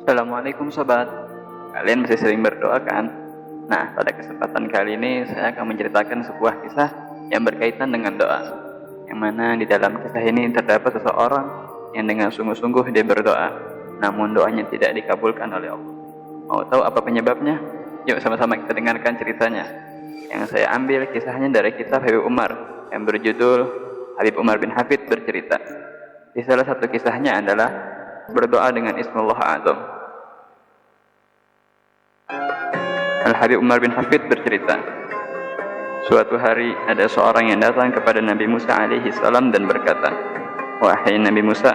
Assalamualaikum sobat. Kalian masih sering berdoa kan? Nah, pada kesempatan kali ini saya akan menceritakan sebuah kisah yang berkaitan dengan doa. Yang mana di dalam kisah ini terdapat seseorang yang dengan sungguh-sungguh dia berdoa, namun doanya tidak dikabulkan oleh Allah. Mau tahu apa penyebabnya? Yuk sama-sama kita dengarkan ceritanya. Yang saya ambil kisahnya dari kitab Habib Umar yang berjudul Habib Umar bin Hafid bercerita. Di salah satu kisahnya adalah berdoa dengan Ismullah Azam. Al-Habib Umar bin Hafid bercerita, suatu hari ada seorang yang datang kepada Nabi Musa alaihi salam dan berkata, "Wahai Nabi Musa,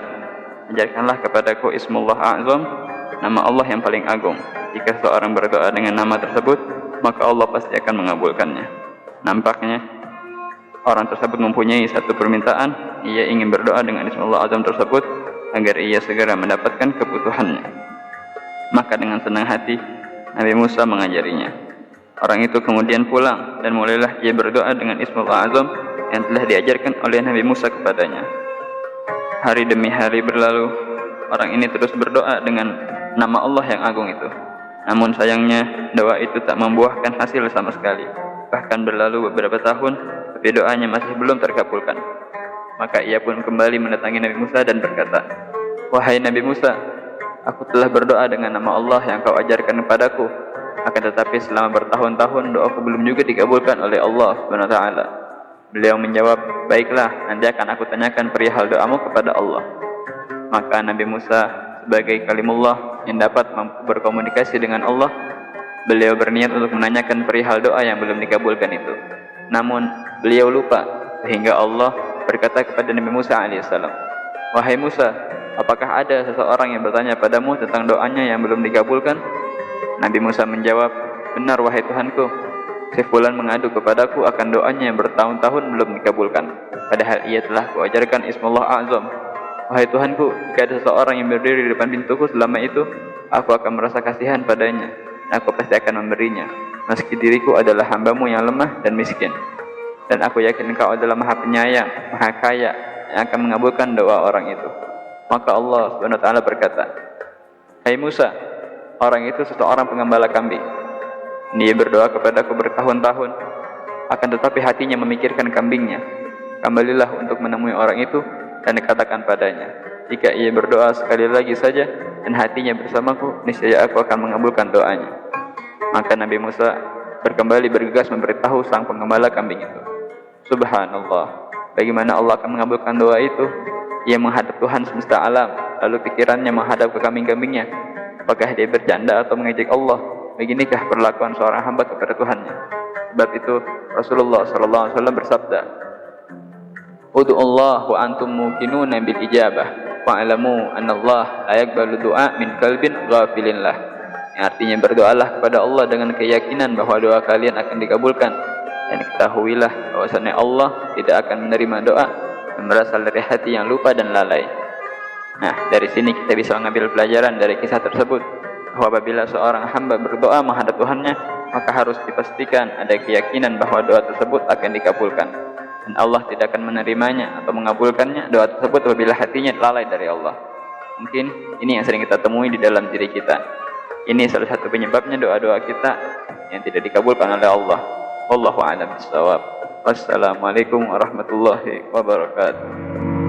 ajarkanlah kepadaku Ismullah Azam, nama Allah yang paling agung. Jika seorang berdoa dengan nama tersebut, maka Allah pasti akan mengabulkannya." Nampaknya orang tersebut mempunyai satu permintaan. Ia ingin berdoa dengan Ismullah Azam tersebut agar ia segera mendapatkan kebutuhannya. Maka dengan senang hati Nabi Musa mengajarinya. Orang itu kemudian pulang dan mulailah ia berdoa dengan Ismullah Azam yang telah diajarkan oleh Nabi Musa kepadanya. Hari demi hari berlalu, orang ini terus berdoa dengan nama Allah yang agung itu. Namun sayangnya doa itu tak membuahkan hasil sama sekali. Bahkan berlalu beberapa tahun, tapi doanya masih belum terkabulkan. Maka ia pun kembali mendatangi Nabi Musa dan berkata, "Wahai Nabi Musa, aku telah berdoa dengan nama Allah yang kau ajarkan kepadaku. Akan tetapi selama bertahun-tahun doaku belum juga dikabulkan oleh Allah SWT." Beliau menjawab, "Baiklah, nanti akan aku tanyakan perihal doamu kepada Allah." Maka Nabi Musa sebagai kalimullah yang dapat berkomunikasi dengan Allah, beliau berniat untuk menanyakan perihal doa yang belum dikabulkan itu. Namun beliau lupa sehingga Allah berkata kepada Nabi Musa alaihissalam, "Wahai Musa, apakah ada seseorang yang bertanya padamu tentang doanya yang belum dikabulkan?" Nabi Musa menjawab, "Benar wahai Tuhanku, si fulan mengadu kepadaku akan doanya yang bertahun-tahun belum dikabulkan, padahal ia telah kuajarkan Ismullah Azam. Wahai Tuhanku, jika ada seseorang yang berdiri di depan pintuku selama itu, aku akan merasa kasihan padanya, dan aku pasti akan memberinya, meski diriku adalah hambamu yang lemah dan miskin. Dan aku yakin engkau adalah maha penyayang, maha kaya, yang akan mengabulkan doa orang itu." Maka Allah SWT berkata, "Hai Musa, orang itu seseorang pengembala kambing. Dia berdoa kepadaku bertahun-tahun, akan tetapi hatinya memikirkan kambingnya. Kembalilah untuk menemui orang itu dan katakan padanya, jika ia berdoa sekali lagi saja dan hatinya bersamaku, niscaya aku akan mengabulkan doanya." Maka Nabi Musa berkembali bergegas memberitahu sang pengembala kambing itu. Subhanallah, bagaimana Allah akan mengabulkan doa itu? Ia menghadap Tuhan semesta alam, lalu pikirannya menghadap ke kambing-kambingnya. Apakah dia bercanda atau mengejek Allah? Beginikah perlakuan seorang hamba kepada Tuhannya? Sebab itu Rasulullah SAW bersabda, "Ud'u Allah wa antum muqinuna bil ijabah, wa'lamu anna Allah la yaqbalu du'a min qalbin ghafilin lah." Yang artinya berdoalah kepada Allah dengan keyakinan bahwa doa kalian akan dikabulkan, dan ketahuilah bahwasannya Allah tidak akan menerima doa yang berasal dari hati yang lupa dan lalai. Nah, dari sini kita bisa mengambil pelajaran dari kisah tersebut, bahwa apabila seorang hamba berdoa menghadap Tuhannya, maka harus dipastikan ada keyakinan bahwa doa tersebut akan dikabulkan, dan Allah tidak akan menerimanya atau mengabulkannya doa tersebut apabila hatinya lalai dari Allah. Mungkin ini yang sering kita temui di dalam diri kita. Ini salah satu penyebabnya doa-doa kita yang tidak dikabulkan oleh Allah. Wallahu a'lam bishawab. Wassalamualaikum warahmatullahi wabarakatuh.